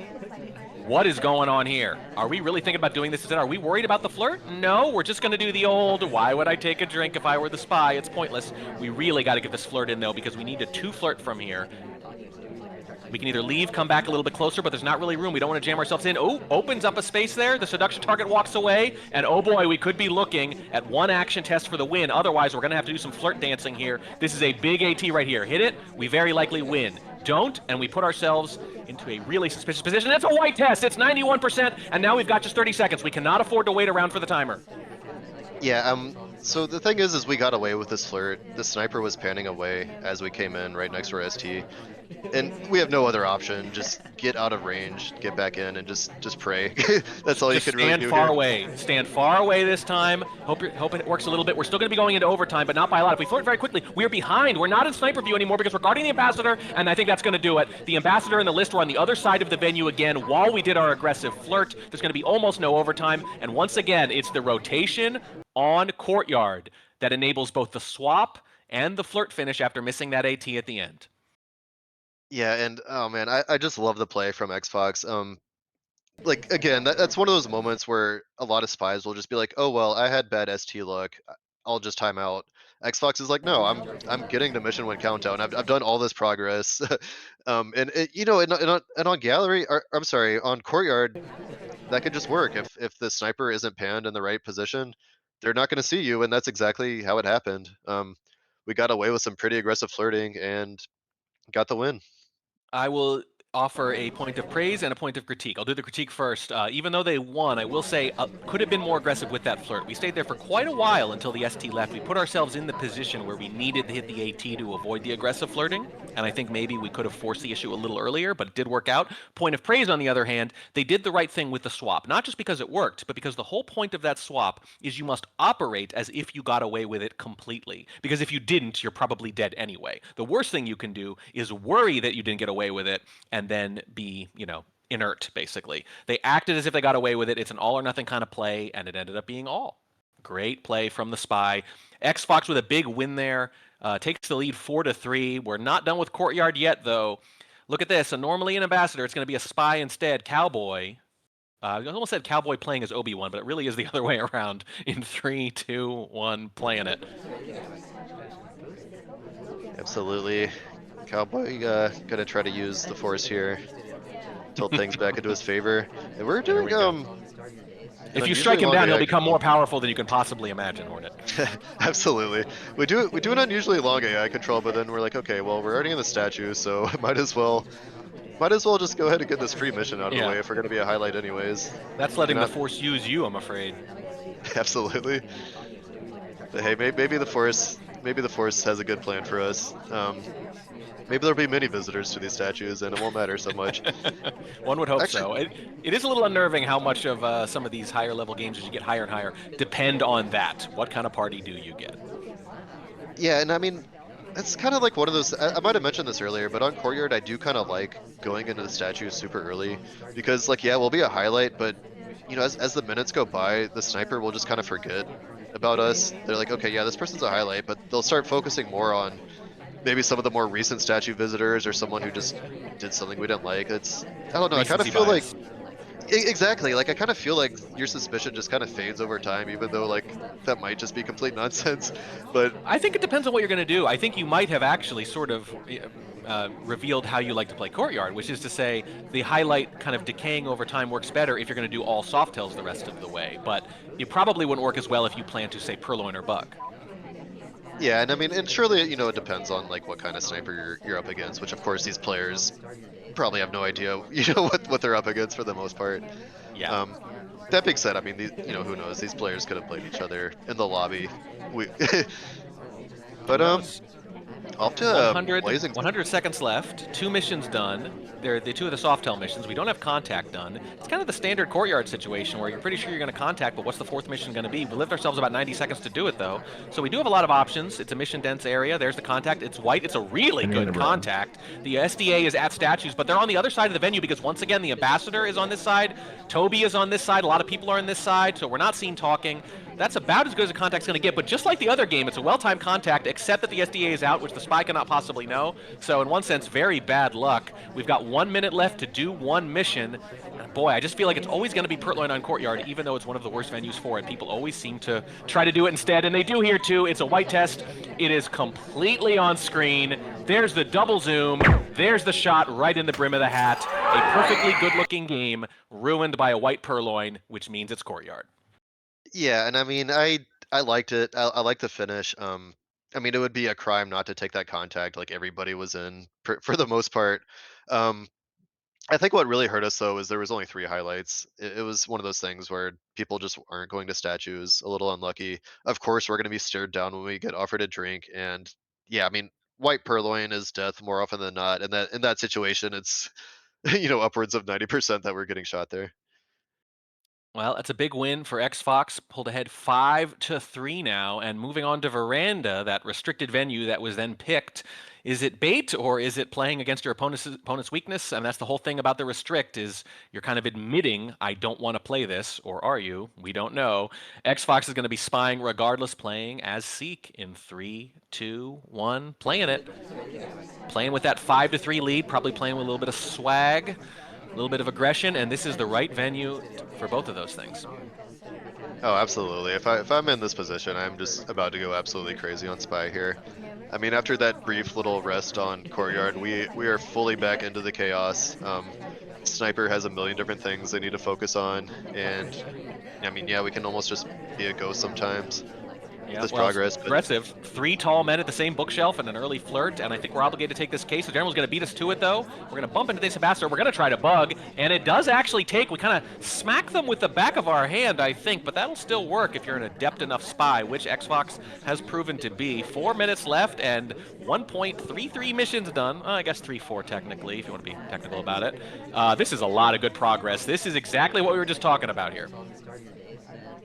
Speaker 1: What is going on here? Are we really thinking about doing this instead? Are we worried about the flirt? No, we're just going to do the old, why would I take a drink if I were the spy? It's pointless. We really got to get this flirt in, though, because we need a 2-flirt from here. We can either leave, come back a little bit closer, but there's not really room. We don't want to jam ourselves in. Oh, opens up a space there. The seduction target walks away, and oh boy, we could be looking at one action test for the win. Otherwise, we're going to have to do some flirt dancing here. This is a big AT right here. Hit it, we very likely win. Don't, and we put ourselves into a really suspicious position. That's a white test. It's 91%, and now we've got just 30 seconds. We cannot afford to wait around for the timer.
Speaker 2: Yeah, so the thing is we got away with this flirt. The sniper was panning away as we came in right next to our ST. And we have no other option. Just get out of range, get back in, and just pray. That's all you can really do
Speaker 1: Stand far
Speaker 2: here.
Speaker 1: away. Stand far away this time. Hope it works a little bit. We're still going to be going into overtime, but not by a lot. If we flirt very quickly, we're behind. We're not in sniper view anymore because we're guarding the ambassador, and I think that's going to do it. The ambassador and the list were on the other side of the venue again while we did our aggressive flirt. There's going to be almost no overtime, and once again, it's the rotation on Courtyard that enables both the swap and the flirt finish after missing that AT at the end.
Speaker 2: Yeah, and oh man, I just love the play from xFox. Like again, that's one of those moments where a lot of spies will just be like, "Oh well, I had bad ST luck. I'll just time out." Xbox is like, "No, I'm getting the mission win countdown. I've done all this progress." And it, you know, and on gallery, or I'm sorry, on courtyard, that could just work if the sniper isn't panned in the right position. They're not going to see you, and that's exactly how it happened. We got away with some pretty aggressive flirting and got the win.
Speaker 1: I will offer a point of praise and a point of critique. I'll do the critique first. Even though they won, I will say could have been more aggressive with that flirt. We stayed there for quite a while until the ST left. We put ourselves in the position where we needed to hit the AT to avoid the aggressive flirting, and I think maybe we could have forced the issue a little earlier, but it did work out. Point of praise, on the other hand, they did the right thing with the swap, not just because it worked, but because the whole point of that swap is you must operate as if you got away with it completely. Because if you didn't, you're probably dead anyway. The worst thing you can do is worry that you didn't get away with it and then be, inert, basically. They acted as if they got away with it. It's an all or nothing kind of play, and it ended up being all. Great play from the spy. xFox with a big win there. Takes the lead 4-3. We're not done with Courtyard yet, though. Look at this. So normally an ambassador, it's going to be a spy instead. Cowboy. I almost said Cowboy playing as Obi-Wan, but it really is the other way around. In 3, 2, 1, playing it.
Speaker 2: Absolutely. Cowboy gonna try to use the force here, tilt things back into his favor. And we're
Speaker 1: There
Speaker 2: doing
Speaker 1: we go.
Speaker 2: an
Speaker 1: If you
Speaker 2: unusually
Speaker 1: strike him
Speaker 2: long
Speaker 1: down, he'll
Speaker 2: AI
Speaker 1: become more
Speaker 2: control.
Speaker 1: powerful than you can possibly imagine, Hornet.
Speaker 2: Absolutely. We do an unusually long AI control, but then we're like, okay, well we're already in the statue, so might as well just go ahead and get this free mission out of the
Speaker 1: Yeah,
Speaker 2: way if we're gonna be a highlight anyways.
Speaker 1: that's letting the
Speaker 2: Cannot
Speaker 1: Force use you, I'm afraid.
Speaker 2: absolutely. But hey, maybe the force has a good plan for us. Maybe there'll be many visitors to these statues, and it won't matter so much.
Speaker 1: One would hope
Speaker 2: Actually,
Speaker 1: so. It is a little unnerving how much of some of these higher level games, as you get higher and higher, depend on that. What kind of party do you get?
Speaker 2: yeah, and I mean, it's kind of like one of those. I might have mentioned this earlier, but on Courtyard, I do kind of like going into the statues super early because, like, yeah, we'll be a highlight, but as the minutes go by, the sniper will just kind of forget about us. They're like, okay, yeah, this person's a highlight, but they'll start focusing more on maybe some of the more recent statue visitors or someone who just did something we didn't like. I don't know. I kind of
Speaker 1: Recency
Speaker 2: feel like
Speaker 1: bias.
Speaker 2: exactly. Like I kind of feel like your suspicion just kind of fades over time, even though like that might just be complete nonsense. But
Speaker 1: I think it depends on what you're going to do. I think you might have actually sort of revealed how you like to play Courtyard, which is to say the highlight kind of decaying over time works better if you're going to do all soft tails the rest of the way. But it probably wouldn't work as well if you plan to, say, Purloin or Bug.
Speaker 2: Yeah, and I mean, and surely, it depends on like what kind of sniper you're up against, which of course these players probably have no idea, what they're up against for the most part.
Speaker 1: Yeah.
Speaker 2: Um, that being said, I mean, who knows? These players could have played each other in the lobby. We,
Speaker 1: Who
Speaker 2: but
Speaker 1: knows?
Speaker 2: off to a
Speaker 1: 100,
Speaker 2: blazing.
Speaker 1: 100 seconds left. 2 missions done. They're the 2 of the Softel missions. We don't have contact done. It's kind of the standard Courtyard situation where you're pretty sure you're going to contact, but what's the 4th mission going to be? We left ourselves about 90 seconds to do it, though. So we do have a lot of options. It's a mission-dense area. There's the contact. It's white. It's a really good contact. The SDA is at statues, but they're on the other side of the venue because, once again, the ambassador is on this side. Toby is on this side. A lot of people are on this side, so we're not seen talking. That's about as good as a contact's going to get, but just like the other game, it's a well-timed contact, except that the SDA is out, which the spy cannot possibly know. So in one sense, very bad luck. We've got 1 minute left to do one mission. Boy, I just feel like it's always going to be Purtloin on Courtyard, even though it's one of the worst venues for it. People always seem to try to do it instead, and they do here too. It's a white test. It is completely on screen. There's the double zoom. There's the shot right in the brim of the hat. A perfectly good-looking game ruined by a white Purloin, which means it's Courtyard.
Speaker 2: Yeah, and I mean, I liked it. I like the finish. I mean, it would be a crime not to take that contact. Like everybody was in for the most part. Um, I think what really hurt us though is there was only 3 highlights. It was one of those things where people just aren't going to statues. A little unlucky. Of course, we're going to be stared down when we get offered a drink, and yeah, I mean, white purloin is death more often than not. And that in that situation, it's upwards of 90% that we're getting shot there.
Speaker 1: Well, it's a big win for xFox. Pulled ahead 5-3 now, and moving on to Veranda, that restricted venue that was then picked. Is it bait or is it playing against your opponent's weakness? And that's the whole thing about the restrict is you're kind of admitting I don't want to play this, or are you? We don't know. xFox is going to be spying regardless, playing as Seek in 3, 2, 1, playing it, playing with that 5-3 lead, probably playing with a little bit of swag. A little bit of aggression, and this is the right venue for both of those things.
Speaker 2: Oh, absolutely. If I'm in this position, I'm just about to go absolutely crazy on Spy here. I mean, after that brief little rest on Courtyard, we are fully back into the chaos. Sniper has a million different things they need to focus on, and I mean, yeah, we can almost just be a ghost sometimes with
Speaker 1: Yeah,
Speaker 2: this
Speaker 1: well,
Speaker 2: progress. But
Speaker 1: aggressive. 3 tall men at the same bookshelf and an early flirt, and I think we're obligated to take this case. The general's going to beat us to it, though. We're going to bump into this ambassador. We're going to try to bug, and it does actually take. We kind of smack them with the back of our hand, I think, but that'll still work if you're an adept enough spy, which xFox has proven to be. 4 minutes left and 1.33 missions done. I guess 3-4 technically, if you want to be technical about it. This is a lot of good progress. This is exactly what we were just talking about here.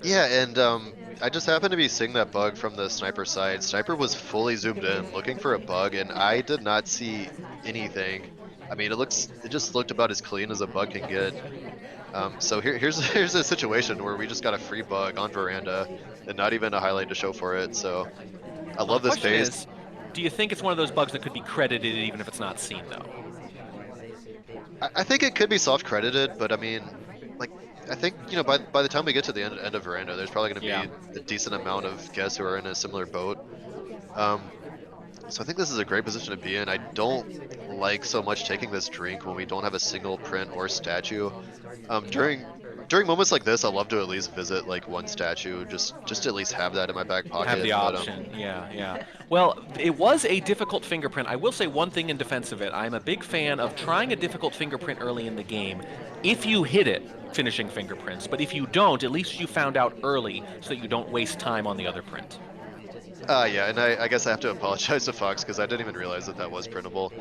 Speaker 2: yeah, and I just happened to be seeing that bug from the sniper side. Sniper was fully zoomed in, looking for a bug, and I did not see anything. I mean, it just looked about as clean as a bug can get. So here's here's a situation where we just got a free bug on Veranda, and not even a highlight to show for it. So I
Speaker 1: Well, the
Speaker 2: love this
Speaker 1: question
Speaker 2: pace.
Speaker 1: is, do you think it's one of those bugs that could be credited even if it's not seen, though?
Speaker 2: I think it could be soft credited, but I mean, like I think by the time we get to the end of Veranda, there's probably going to
Speaker 1: Yeah.
Speaker 2: be a decent amount of guests who are in a similar boat. Um, so I think this is a great position to be in. I don't like so much taking this drink when we don't have a single print or statue. During moments like this, I love to at least visit like one statue, just to at least have that in my back
Speaker 1: Have
Speaker 2: pocket.
Speaker 1: the
Speaker 2: But
Speaker 1: option, yeah, yeah. Well, it was a difficult fingerprint. I will say one thing in defense of it. I'm a big fan of trying a difficult fingerprint early in the game. If you hit it, finishing fingerprints. But if you don't, at least you found out early so that you don't waste time on the other print.
Speaker 2: yeah, and I guess I have to apologize to Fox because I didn't even realize that that was printable.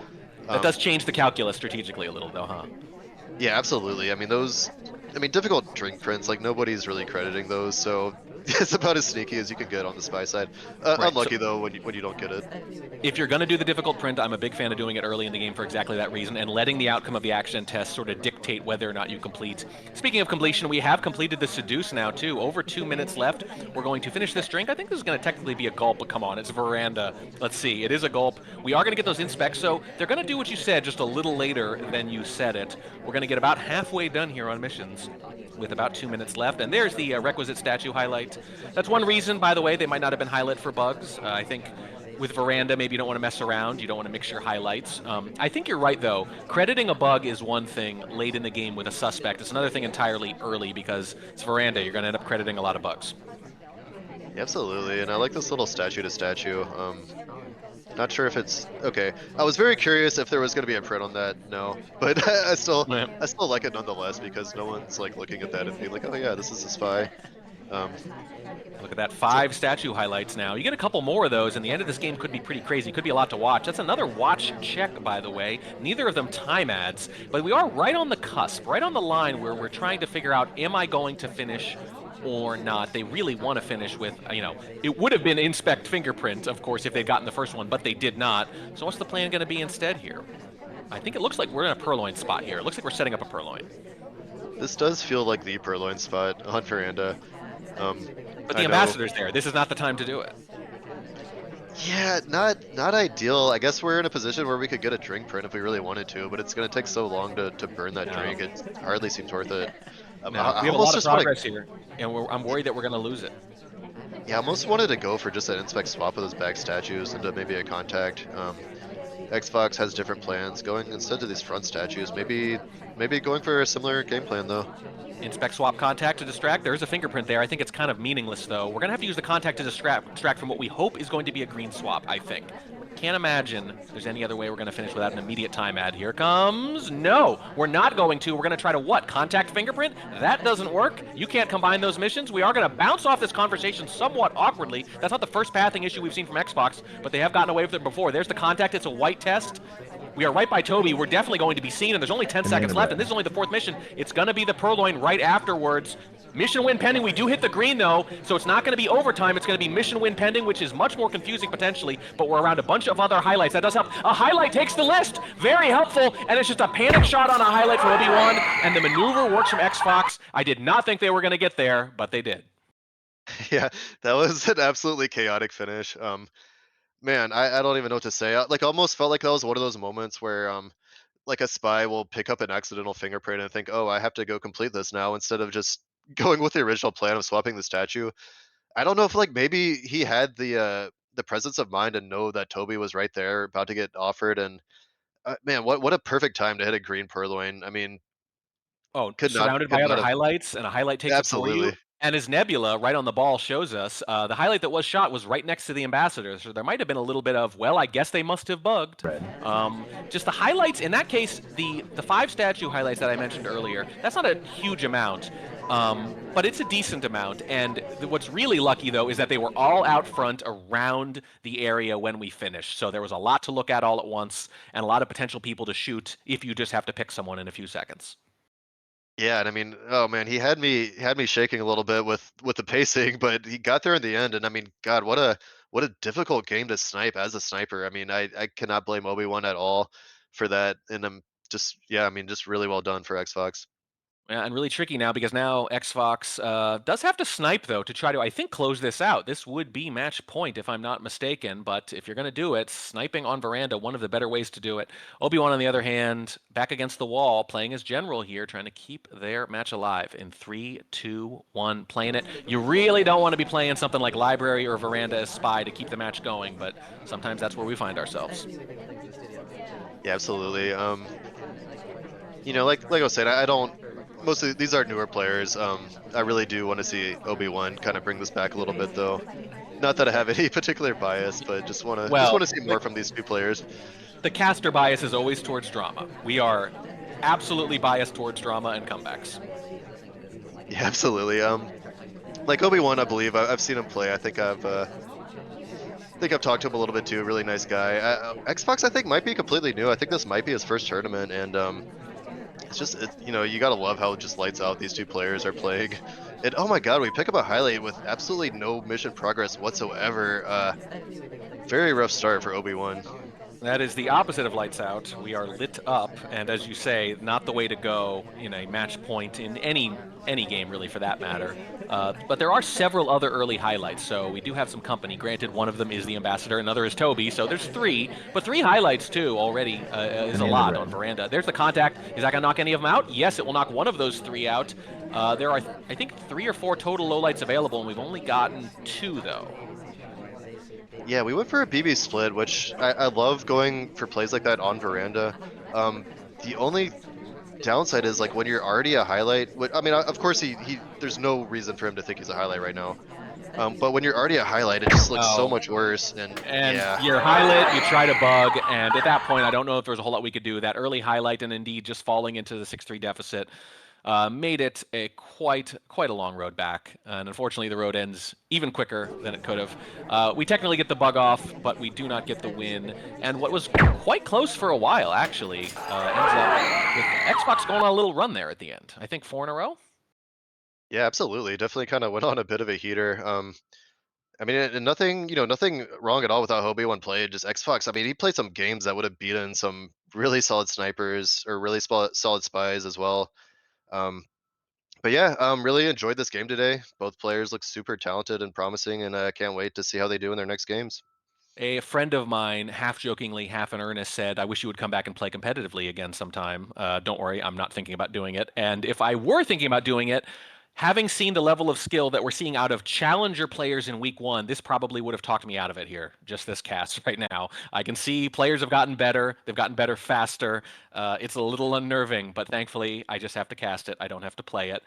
Speaker 1: That does
Speaker 2: Um,
Speaker 1: change the calculus strategically a little, though, huh?
Speaker 2: yeah, absolutely. I mean I mean difficult drink prints, like nobody's really crediting those, so it's about as sneaky as you can get on the spy side.
Speaker 1: Right. So
Speaker 2: Unlucky though when you don't get it.
Speaker 1: if you're going to do the difficult print, I'm a big fan of doing it early in the game for exactly that reason and letting the outcome of the action test sort of dictate whether or not you complete. Speaking of completion, we have completed the Seduce now, too. Over 2 minutes left. We're going to finish this drink. I think this is going to technically be a gulp, but come on, it's Veranda. Let's see. It is a gulp. We are going to get those inspects, so they're going to do what you said just a little later than you said it. We're going to get about halfway done here on missions with about 2 minutes left. And there's the requisite statue highlight. That's one reason, by the way, they might not have been highlighted for bugs. I think with Veranda, maybe you don't want to mess around. You don't want to mix your highlights. I think you're right, though. Crediting a bug is one thing late in the game with a suspect. It's another thing entirely early because it's Veranda. You're going to end up crediting a lot of bugs.
Speaker 2: Yeah, absolutely, and I like this little statue to statue. Not sure if it's okay. I was very curious if there was going to be a print on that. No, but
Speaker 1: Yeah.
Speaker 2: I still like it nonetheless because no one's like looking at that and being like, oh yeah, this is a spy. Um,
Speaker 1: Look at that,
Speaker 2: so
Speaker 1: 5 statue highlights now. You get a couple more of those, and the end of this game could be pretty crazy. Could be a lot to watch. That's another watch check, by the way. Neither of them time ads, but we are right on the cusp, right on the line where we're trying to figure out, am I going to finish or not? They really want to finish with, it would have been inspect fingerprint, of course, if they'd gotten the first one, but they did not. So what's the plan going to be instead here? I think it looks like we're in a purloin spot here. It looks like we're setting up a purloin.
Speaker 2: this does feel like the purloin spot on Veranda. Um,
Speaker 1: But the
Speaker 2: I know.
Speaker 1: ambassador's there. This is not the time to do it.
Speaker 2: Yeah, not ideal. I guess we're in a position where we could get a drink print if we really wanted to, but it's gonna take so long to burn that
Speaker 1: No.
Speaker 2: drink. It hardly seems worth it.
Speaker 1: No,
Speaker 2: I
Speaker 1: we have a lot
Speaker 2: almost
Speaker 1: of
Speaker 2: just want to.
Speaker 1: progress here, and I'm worried that we're going to lose it.
Speaker 2: Yeah, I almost wanted to go for just an inspect swap of those back statues into maybe a contact. xFox has different plans. Going instead to these front statues, maybe going for a similar game plan though.
Speaker 1: Inspect swap contact to distract. There's a fingerprint there. I think it's kind of meaningless, though. We're going to have to use the contact to distract from what we hope is going to be a green swap, I think. Can't imagine there's any other way we're going to finish without an immediate time ad. Here comes. No, we're not going to. We're going to try to what? Contact fingerprint? That doesn't work. You can't combine those missions. We are going to bounce off this conversation somewhat awkwardly. That's not the first pathing issue we've seen from xFox, but they have gotten away with it before. There's the contact. It's a white test. We are right by Toby. We're definitely going to be seen, and there's only 10 seconds left, and this is only the 4th mission. It's going to be the purloin right afterwards. Mission win pending. We do hit the green, though, so it's not going to be overtime. It's going to be mission win pending, which is much more confusing potentially, but we're around a bunch of other highlights. That does help. A highlight takes the list. Very helpful, and it's just a panic shot on a highlight from Obi-Wan, and the maneuver works from xFox. I did not think they were going to get there, but they did.
Speaker 2: Yeah, that was an absolutely chaotic finish. Man, I don't even know what to say. Like, almost felt like that was one of those moments where like a spy will pick up an accidental fingerprint and think, oh, I have to go complete this now instead of just going with the original plan of swapping the statue. I don't know if like maybe he had the presence of mind and know that Toby was right there about to get offered and man, what a perfect time to hit a green purloin. I mean,
Speaker 1: Oh,
Speaker 2: could not
Speaker 1: surrounded
Speaker 2: could
Speaker 1: by other
Speaker 2: not have
Speaker 1: highlights, and a highlight takes it for you.
Speaker 2: absolutely.
Speaker 1: And as Nebula, right on the ball, shows us, the highlight that was shot was right next to the ambassador. So there might have been a little bit of, well, I guess they must have bugged. Just the highlights, in that case, the 5 statue highlights that I mentioned earlier, that's not a huge amount, but it's a decent amount. And what's really lucky, though, is that they were all out front around the area when we finished. So there was a lot to look at all at once, and a lot of potential people to shoot if you just have to pick someone in a few seconds.
Speaker 2: Yeah, and I mean, oh man, he had me shaking a little bit with the pacing, but he got there in the end. And I mean, God, what a difficult game to snipe as a sniper. I mean, I cannot blame Obi-Wan at all for that. And I'm just yeah, I mean, just really well done for Xbox.
Speaker 1: Yeah, and really tricky now because now xFox does have to snipe, though, to try to, I think, close this out. This would be match point, if I'm not mistaken. But if you're going to do it, sniping on Veranda, one of the better ways to do it. Obi-Wan, on the other hand, back against the wall, playing as general here, trying to keep their match alive in 3, 2, 1, playing it. You really don't want to be playing something like Library or Veranda as spy to keep the match going, but sometimes that's where we find ourselves.
Speaker 2: Yeah, absolutely. Like I was saying, I don't. Mostly these are newer players. I really do want to see Obi-Wan kind of bring this back a little bit, though. Not that I have any particular bias, but just
Speaker 1: Well,
Speaker 2: want to see more from these two players.
Speaker 1: the caster bias is always towards drama. We are absolutely biased towards drama and comebacks.
Speaker 2: Yeah, absolutely. Like Obi-Wan, I believe I've seen him play. I think I've talked to him a little bit too. Really nice guy. Xbox, I think, might be completely new. I think this might be his first tournament, and you gotta love how it just lights out these two players are playing. And oh my God, we pick up a highlight with absolutely no mission progress whatsoever. Very rough start for Obi-Wan.
Speaker 1: That is the opposite of lights out. We are lit up, and as you say, not the way to go in a match point in any game, really, for that matter. But there are several other early highlights, so we do have some company. Granted, one of them is the ambassador, another is Toby, so there's 3, but 3 highlights too already is a lot on Veranda. There's the contact. Is that gonna knock any of them out? Yes, it will knock one of those 3 out. There are, I think, 3 or 4 total lowlights available, and we've only gotten 2 though.
Speaker 2: Yeah, we went for a BB split, which I love going for plays like that on Veranda. The only downside is like when you're already a highlight. I mean, of course he there's no reason for him to think he's a highlight right now. But when you're already a highlight, it just looks so
Speaker 1: Oh,
Speaker 2: much worse. And
Speaker 1: and
Speaker 2: yeah,
Speaker 1: your highlight, you try to bug, and at that point, I don't know if there's a whole lot we could do. That early highlight and indeed just falling into the 6-3 deficit made it a quite a long road back, and unfortunately, the road ends even quicker than it could have. We technically get the bug off, but we do not get the win. And what was quite close for a while, actually, ends up with xFox going on a little run there at the end. I think 4 in a row.
Speaker 2: yeah, absolutely, definitely kind of went on a bit of a heater. I mean, and nothing, nothing wrong at all with how Hobie one played. Just xFox. I mean, he played some games that would have beaten some really solid snipers or really solid spies as well. Um, but yeah, really enjoyed this game today. Both players look super talented and promising, and I can't wait to see how they do in their next games.
Speaker 1: A friend of mine, half jokingly, half in earnest, said, "I wish you would come back and play competitively again sometime." Don't worry, I'm not thinking about doing it. And if I were thinking about doing it, having seen the level of skill that we're seeing out of challenger players in week one, this probably would have talked me out of it here, just this cast right now. I can see players have gotten better, they've gotten better faster. It's a little unnerving, but thankfully, I just have to cast it. I don't have to play it.